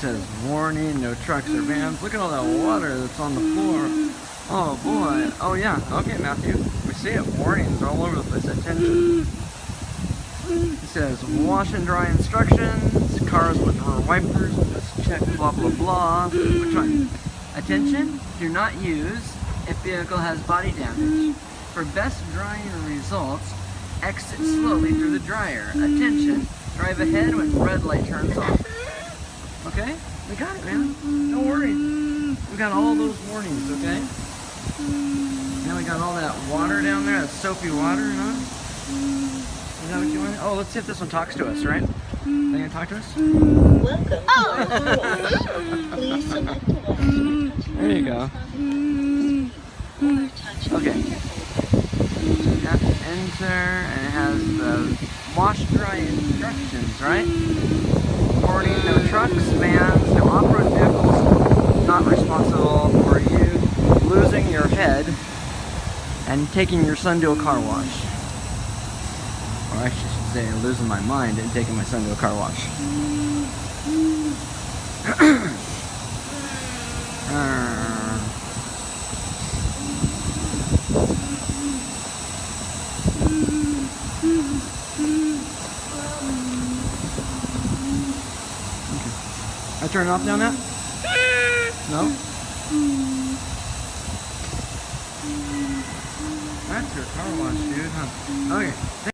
says, warning, no trucks or vans. Look at all that water that's on the floor. Oh boy. Oh yeah. Okay, Matthew. We see it. Warnings all over the place. Attention. It says, wash and dry instructions. Cars with rear wipers. Just check blah blah blah. Which one? Attention. Do not use if vehicle has body damage. For best drying results, exit slowly through the dryer. Attention. Drive ahead when red light turns off. Okay? We got it, man. Don't worry. We got all those warnings, okay? Now we got all that water down there, that soapy water, huh? Is that what you want? Oh, let's see if this one talks to us, right? They gonna talk to us? Welcome to our highway. Please select the one. There you go. Okay. You have to enter, and it has the wash dry instructions, right? Warning, no trucks, vans, no off-road vehicles, not responsible for you losing your head and taking your son to a car wash. Or I should say, losing my mind and taking my son to a car wash. I turn it off now, Matt? No? That's your car wash, dude, huh? Okay.